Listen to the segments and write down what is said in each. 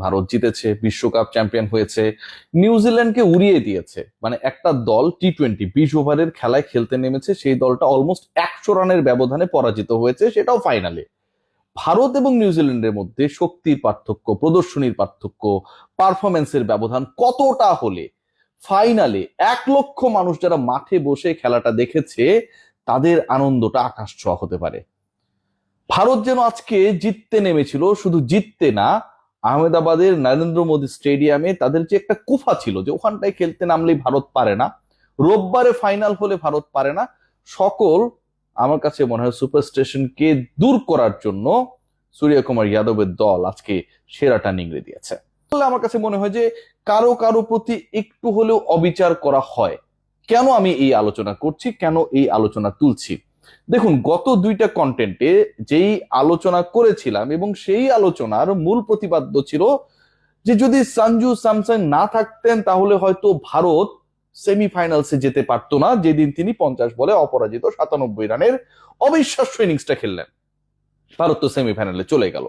ভারত জিতেছে, বিশ্বকাপ চ্যাম্পিয়ন হয়েছে, নিউজিল্যান্ডকে উড়িয়ে দিয়েছে। মানে একটা দল টি-20 20 ওভারের খেলায় খেলতে নেমেছে, সেই দলটা অলমোস্ট 100 রানের ব্যবধানে পরাজিত হয়েছে, সেটাও ফাইনালে। ভারত এবং নিউজিল্যান্ডের মধ্যে শক্তির পার্থক্য, প্রদর্শনীর পার্থক্য, পারফরমেন্সের ব্যবধান কতটা হলে ফাইনালে 1 লক্ষ মানুষ যারা মাঠে বসে খেলাটা দেখেছে তাদের আনন্দটা আকাশ ছোঁয়া হতে পারে। ভারত যেন আজকে জিততে নেমেছিল, শুধু জিততে না, আহমেদাবাদের নরেন্দ্র মোদী স্টেডিয়ামে তাদের যে একটা কুফা ছিল যে ওখানটায় খেলতে নামলেই ভারত পারে না, রোববারে ফাইনাল হলে ভারত পারে না, সকল আমার কাছে মনে হয় সুপারস্টেশনকে দূর করার জন্য সূর্যকুমার যাদবের দল আজকে সেরাটা নিংড়ে দিয়েছে। আমার কাছে মনে হয় যে কারো কারো প্রতি একটু হলেও অবিচার করা হয়। কেন আমি এই আলোচনা করছি, কেন এই আলোচনা তুলছি? দেখুন, গত দুইটা কন্টেন্টে যেই আলোচনা করেছিলাম এবং সেই আলোচনার মূল প্রতিপাদ্য ছিল যে যদি সঞ্জু স্যামসন না থাকতেন তাহলে হয়তো ভারত সেমিফাইনালসে যেতে পারতো না, যেদিন তিনি 50 বলে অপরাজিত 97 রানের অবিশ্বাস্য ইনিংসটা খেললেন। ভারত তো সেমিফাইনালে চলে গেল।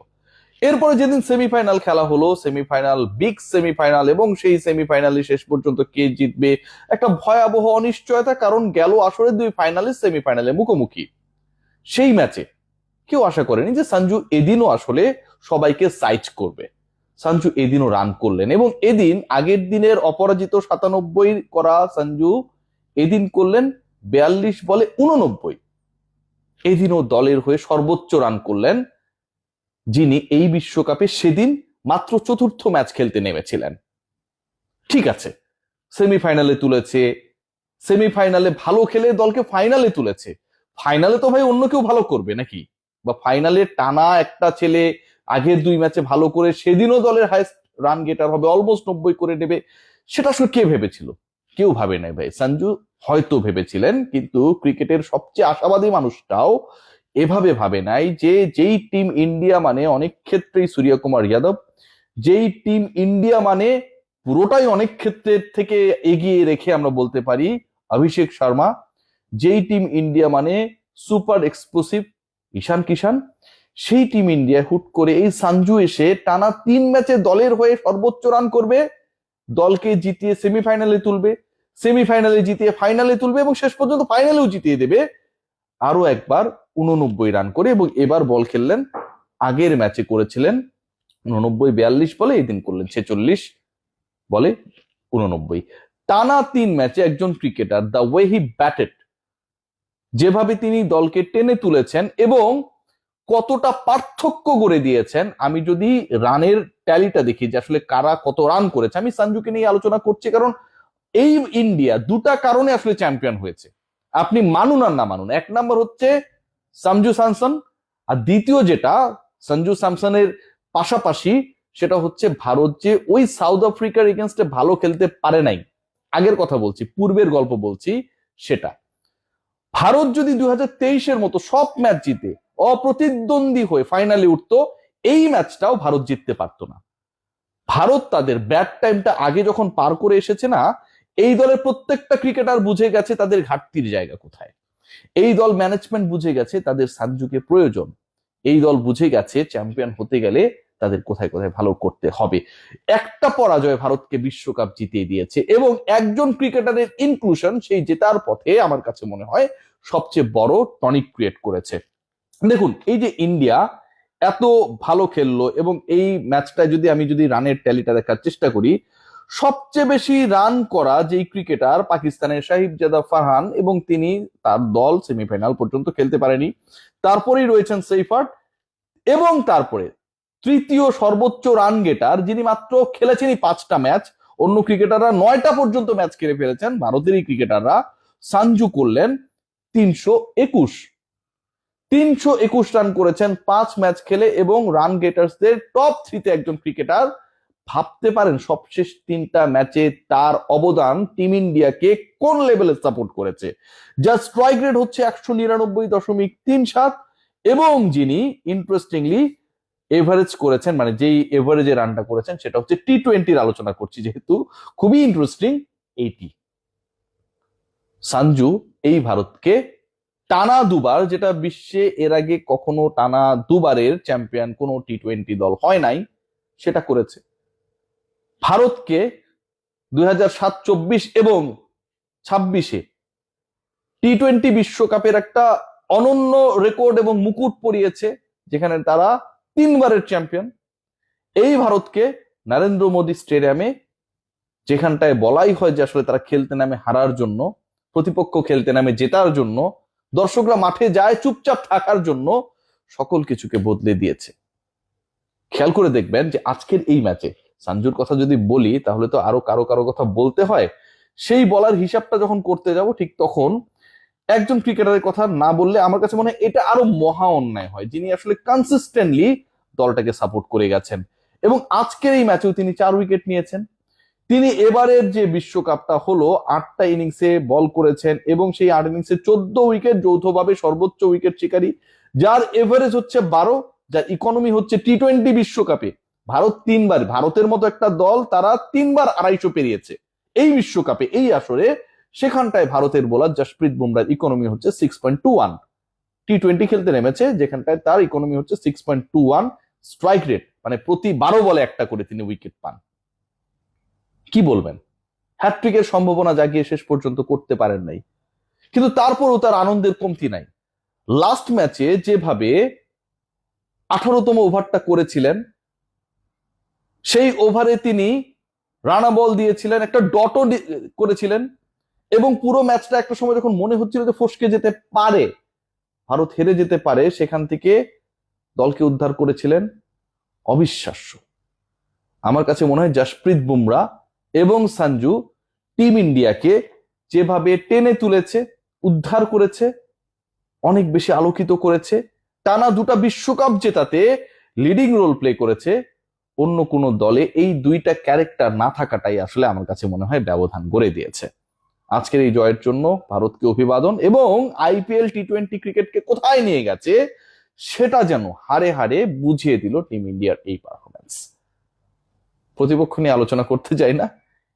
এরপরে যেদিন সেমিফাইনাল খেলা হলো, সেমিফাইনাল, বিগ সেমিফাইনাল, এবং সেই সেমিফাইনালে শেষ পর্যন্ত কে জিতবে একটা ভয়াবহ অনিশ্চয়তা, কারণ গেল আসলে দুই ফাইনালিস্ট সেমিফাইনালে মুখোমুখি। সেই ম্যাচে কেউ আশা করেনি যে সঞ্জু এদিনও আসলে সবাইকে সাইজ করবে। সঞ্জু এদিনও রান করলেন এবং এদিন আগের দিনের অপরাজিত 97 করা সঞ্জু এদিন করলেন 42 বলে 89। এদিনও দলের হয়ে সর্বোচ্চ রান করলেন যিনি এই বিশ্বকাপে সেদিন মাত্র চতুর্থ ম্যাচ খেলতে নেমেছিলেন। ঠিক আছে, সেমিফাইনালে তুলেছে, সেমিফাইনালে ভালো খেলে দলকে ফাইনালে তুলেছে, ফাইনালে তো ভাই অন্য কেউ ভালো করবে নাকি? বা ফাইনালে টানা একটা ছেলে আগের দুই ম্যাচে ভালো করে সেদিনও দলের হাইস্ট রান গেটার হবে, অলমোস্ট 90 করে নেবে, সেটা আসলে কে ভেবেছিল? কেউ ভাবে নাই ভাই। সঞ্জু হয়তো ভেবেছিলেন, কিন্তু ক্রিকেটের সবচেয়ে আশাবাদী মানুষটাও এভাবে ভাবে নাই যে যেই টিম ইন্ডিয়া মানে অনেক ক্ষেত্রেই সূর্যকুমার যাদব, যেই টিম ইন্ডিয়া মানে পুরোটাই অনেক ক্ষেত্রের থেকে এগিয়ে রেখে আমরা বলতে পারি অভিষেক শর্মা, যেই টিম ইন্ডিয়া মানে সুপার এক্সপ্লোসিভ ঈশান কিষান, সেই টিম ইন্ডিয়া হুট করে এই সঞ্জু এসে টানা 3 ম্যাচে দলের হয়ে সর্বোচ্চ রান করবে, দলকে জিতিয়ে সেমিফাইনালে তুলবে, সেমিফাইনালে জিতিয়ে ফাইনালে তুলবে এবং শেষ পর্যন্ত ফাইনালেও জিতিয়ে দেবে আরো একবার 89 রান করে। এবং এবার বল খেললেন, আগের ম্যাচে করেছিলেন 89 42 বলে, এই দিন করলেন 46 বলে 89। টানা 3 ম্যাচে একজন cricketer, the way he batted, যেভাবে তিনি দলকে টেনে তুলেছেন এবং কতটা পার্থক্য গড়ে দিয়েছেন। আমি যদি রানের ট্যালিটা দেখি যে আসলে কারা কত রান করেছে, আমি সঞ্জুকে নিয়ে আলোচনা করছি কারণ এই ইন্ডিয়া দুটা কারণে আসলে চ্যাম্পিয়ন হয়েছে। আপনি মানুন আর না মানুন, এক নাম্বার হচ্ছে সঞ্জু স্যামসন, আর দ্বিতীয় যেটা সঞ্জু স্যামসনের পাশাপাশি সেটা হচ্ছে ভারত যে ওই সাউথ আফ্রিকার এগেনস্টে ভালো খেলতে পারে নাই। আগের কথা বলছি, পূর্বের গল্প বলছি। সেটা ভারত যদি 2023-এর মতো সব ম্যাচ জিতে অপ্রতিদ্বন্দ্বী হয়ে ফাইনালে উঠতো, এই ম্যাচটাও ভারত জিততে পারতো না। ভারত তাদের ব্যাড টাইমটা আগে যখন পার করে এসেছে না, এই দলের প্রত্যেকটা ক্রিকেটার বুঝে গেছে তাদের ঘাটতির জায়গা কোথায়। এই দল ম্যানেজমেন্ট বুঝে গেছে তাদের সঞ্জুকে প্রয়োজন। এই দল বুঝে গেছে চ্যাম্পিয়ন হতে গেলে তাদের কোথায় কোথায় ভালো করতে হবে। একটা পরাজয় ভারতকে বিশ্বকাপ জিতিয়ে দিয়েছে এবং একজন ক্রিকেটারের ইনক্লুশন সেই জেতার পথে আমার কাছে মনে হয় সবচেয়ে বড় টনিক ক্রিয়েট করেছে। দেখুন, এই যে ইন্ডিয়া এত ভালো খেললো এবং এই ম্যাচটা যদি রানের ট্যালিটা দেখার চেষ্টা করি, সবচেয়ে বেশি রান করা যেই ক্রিকেটার পাকিস্তানের সাহিবজাদা ফারহান, এবং তিনি, তার দল সেমিফাইনাল পর্যন্ত খেলতে পারেনি। তারপরেই রয়েছেন সেইফার্ট, এবং তারপরে তৃতীয় সর্বোচ্চ রান গেটার যিনি মাত্র খেলেছেনই 5টা ম্যাচ, অন্য ক্রিকেটাররা 9টা পর্যন্ত ম্যাচ খেলে ফেলেছেন, ভারতের এই ক্রিকেটাররা, সঞ্জু করলেন 321। 321 রান করেছেন 5 ম্যাচ খেলে এবং রান গেটার্সদের টপ 3-তে একজন ক্রিকেটার। ভাবতে পারেন সবশেষ 3টা ম্যাচে তার অবদান টিম ইন্ডিয়াকে কোন লেভেলে সাপোর্ট করেছে। যার স্ট্রাইক রেট হচ্ছে 199.37, এবং যিনি ইন্টারেস্টিংলি এভারেজ করেছেন, মানে যেই এভারেজে রানটা করেছেন সেটা হচ্ছে টি-20-র আলোচনা করছি যেহেতু, খুবই ইন্টারেস্টিং, 80। সঞ্জু এই ভারতকে টানা দুবার, যেটা বিশ্বে এর আগে কখনো টানা দুবারের চ্যাম্পিয়ন কোনো টি-20 দল হয় নাই, সেটা করেছে। ভারতকে 2007-24 এবং 26-এ টি-20 বিশ্বকাপের একটা অনন্য রেকর্ড এবং মুকুট পরিয়েছে, যেখানে তারা 3বারের চ্যাম্পিয়ন। এই ভারতকে নরেন্দ্র মোদী স্টেডিয়ামে, যেখানটায় বলাই হয় যে আসলে তারা খেলতে নামে হারার জন্য, প্রতিপক্ষ খেলতে নামে জেতার জন্য, দর্শকরা মাঠে যায় চুপচাপ থাকার জন্য, সকল কিছুকে বদলে দিয়েছে। খেয়াল করে দেখবেন যে আজকের এই ম্যাচে সঞ্জুর কথা যদি বলি তাহলে তো আরো কারো কারো কথা বলতে হয়। সেই বলার হিসাবটা যখন করতে যাব ঠিক তখন একজন ক্রিকেটারের কথা না বললে আমার কাছে মনে হয় এটা আরো মহা অন্যায় হয়, যিনি আসলে কনসিস্টেন্টলি দলটাকে সাপোর্ট করে গেছেন এবং আজকের এই ম্যাচেও তিনি 4 উইকেট নিয়েছেন। তিনি এবারের যে বিশ্বকাপটা হলো 8টা ইনিংসে বল করেছেন এবং সেই 8 ইনিংসে 14 উইকেট, যৌথভাবে সর্বোচ্চ উইকেট শিকারী, যার এভারেজ হচ্ছে 12, যার ইকোনমি হচ্ছে টি-20 বিশ্বকাপে ভারত 3বার, ভারতের মতো একটা দল তারা 3বার 250 পেরিয়েছে এই বিশ্বকাপে এই আসরে। সেখানটায় ভারতের বোলার জসপ্রীত বুমরার ইকোনমি হচ্ছে 6.21, টি-20 খেলতে নেমেছে যেখানটায় তার ইকোনমি হচ্ছে 6.21, স্ট্রাইক রেট মানে প্রতি 12 বলে একটা করে তিনি উইকেট পান। কি বলবেন, হ্যাট্রিকের সম্ভাবনা জাগিয়ে শেষ পর্যন্ত করতে পারেন নাই, কিন্তু তারপরও তার আনন্দের কমতি নাই। লাস্ট ম্যাচে যেভাবে 18তম ওভারটা করেছিলেন, সেই ওভারে তিনি রানা বল দিয়েছিলেন, একটা ডটও করেছিলেন এবং পুরো ম্যাচটা একটা সময় যখন মনে হচ্ছিল যে ফসকে যেতে পারে, ভারত হেরে যেতে পারে, সেখান থেকে দলকে উদ্ধার করেছিলেন। অবিশ্বাস্য। আমার কাছে মনে হয় জসপ্রীত বুমরা এবং সঞ্জু টিম ইন্ডিয়াকে যেভাবে টেনে তুলেছে, উদ্ধার করেছে, অনেক বেশি আলোকিত করেছে, টানা 2টা বিশ্বকাপ জেতাতে লিডিং রোল প্লে করেছে, অন্য কোনো দলে এই 2টা ক্যারেক্টার না থাকাটাই আসলে আমার কাছে মনে হয় ব্যবধান গড়ে দিয়েছে। আজকের এই জয়ের জন্য ভারতকে অভিবাদন, এবং আইপিএল টি-20 ক্রিকেটকে কোথায় নিয়ে গেছে সেটা যেন হারে হারে বুঝিয়ে দিল টিম ইন্ডিয়ার এই পারফরমেন্স। প্রতিপক্ষ নিয়ে আলোচনা করতে যাই না,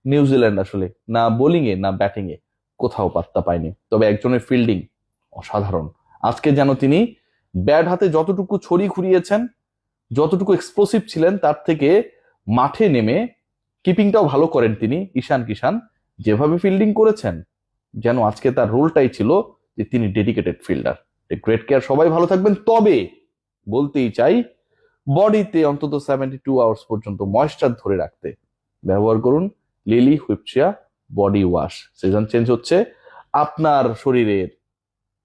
নিউজিল্যান্ড আসলে না বোলিং এ না ব্যাটিং এ কোথাও পাত্তা পায়নি, তবে একজনের ফিল্ডিং অসাধারণ। আজকে যেন তিনি ব্যাট হাতে যতটুকু ছড়ি ঘুরিয়েছেন, যতটুকু এক্সপ্লোসিভ ছিলেন, তার থেকে মাঠে নেমে কিপিংটাও ভালো করেন তিনি। ঈশান কিষান যেভাবে ফিল্ডিং করেছেন, যেন আজকে তার রোলটাই ছিল যে তিনি ডেডিকেটেড ফিল্ডার। গ্রেট কেয়ার, সবাই ভালো থাকবেন। তবে বলতেই চাই, বডিতে অন্তত 72 আওয়ার্স পর্যন্ত ময়েশ্চার ধরে রাখতে ব্যবহার করুন লিলি হুইপচিয়া বডি ওয়াশ। সিজন চেঞ্জ হচ্ছে, আপনার শরীরের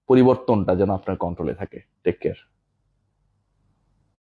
পরিবর্তনটা যেন আপনার কন্ট্রোলে থাকে। Take care.